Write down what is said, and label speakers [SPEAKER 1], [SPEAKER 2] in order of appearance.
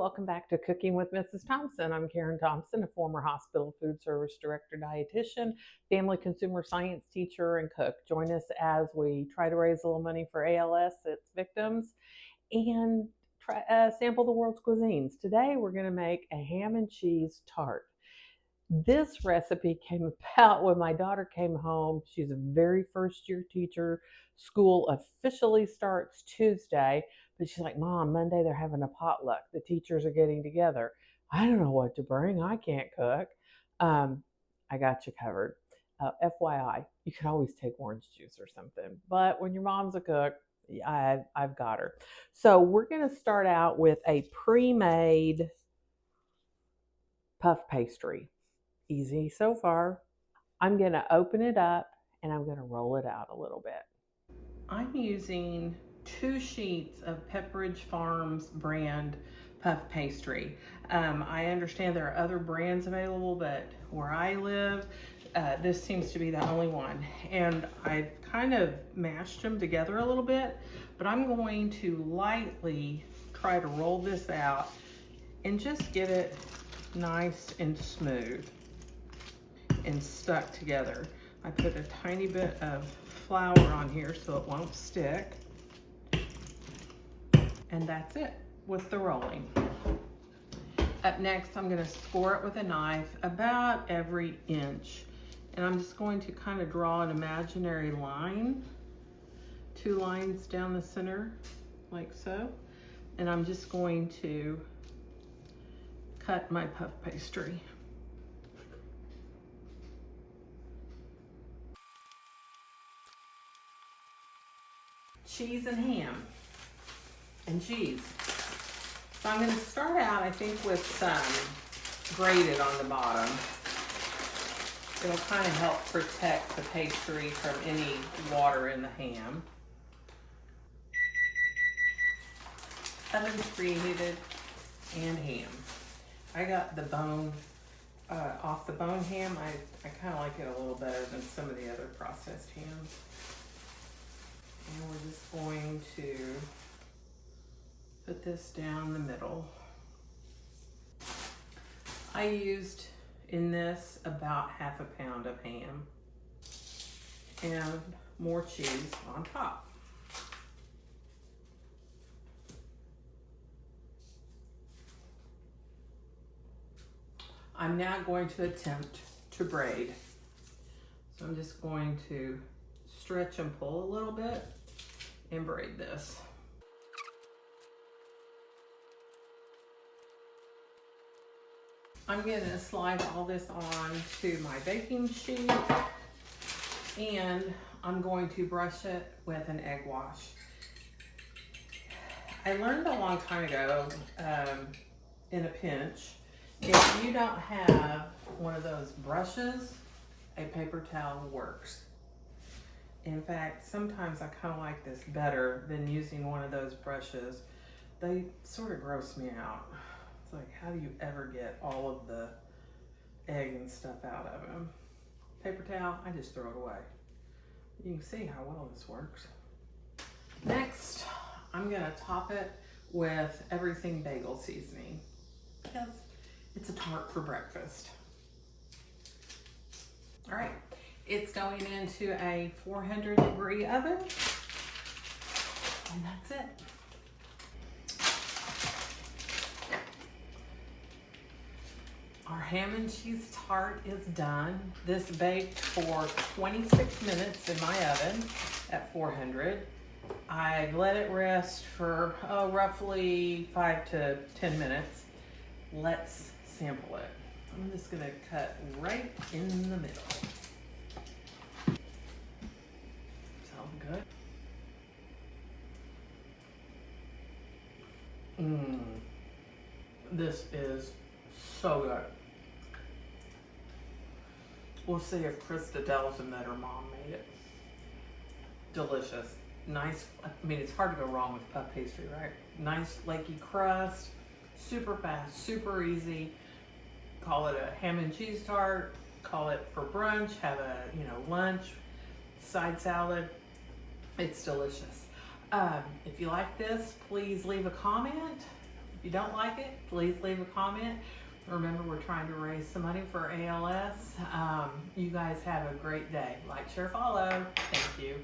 [SPEAKER 1] welcome back to Cooking with Mrs. Thompson. I'm Karen Thompson, a former hospital food service director, dietitian, family consumer science teacher, and cook. Join us as we try to raise a little money for ALS, its victims, and sample the world's cuisines. Today, we're going to make a ham and cheese tart. This recipe came about when my daughter came home. She's a very first year teacher. School officially starts Tuesday, but she's like, Mom, Monday they're having a potluck. The teachers are getting together. I don't know what to bring. I can't cook. I got you covered. FYI, you could always take orange juice or something, but when your mom's a cook, I've got her. So we're going to start out with a pre-made puff pastry. Easy so far. I'm going to open it up and I'm going to roll it out a little bit. I'm using 2 sheets of Pepperidge Farms brand puff pastry. I understand there are other brands available, but where I live, this seems to be the only one. And I've kind of mashed them together a little bit, but I'm going to lightly try to roll this out and just get it nice and smooth and stuck together. I put a tiny bit of flour on here so it won't stick. And that's it with the rolling. Up next, I'm going to score it with a knife about every inch. And I'm just going to kind of draw an imaginary line, 2 lines down the center, like so. And I'm just going to cut my puff pastry. Cheese and ham and cheese. So I'm going to start out, I think, with some grated on the bottom. It'll kind of help protect the pastry from any water in the ham. Oven's preheated and ham. I got the bone off the bone ham. I kind of like it a little better than some of the other processed hams. And we're just going to put this down the middle. I used in this about half a pound of ham and more cheese on top. I'm now going to attempt to braid. So I'm just going to stretch and pull a little bit and braid this. I'm going to slide all this on to my baking sheet and I'm going to brush it with an egg wash. I learned a long time ago in a pinch, if you don't have one of those brushes, a paper towel works. In fact, sometimes I kind of like this better than using one of those brushes. They sort of gross me out. It's like, how do you ever get all of the egg and stuff out of them? Paper towel, I just throw it away. You can see how well this works. Next, I'm gonna top it with everything bagel seasoning because it's a tart for breakfast. All right. It's going into a 400-degree oven, and that's it. Our ham and cheese tart is done. This baked for 26 minutes in my oven at 400. I've let it rest for roughly 5 to 10 minutes. Let's sample it. I'm just gonna cut right in the middle. Good. This is so good. We'll see if Krista tells him that her mom made it. Delicious. Nice. I mean, it's hard to go wrong with puff pastry, right? Nice flaky crust. Super fast, super easy. Call it a ham and cheese tart. Call it for brunch. Have a lunch, side salad. It's delicious. If you like this, please leave a comment. If you don't like it, please leave a comment. Remember, we're trying to raise some money for ALS. You guys have a great day. Like, share, follow. Thank you.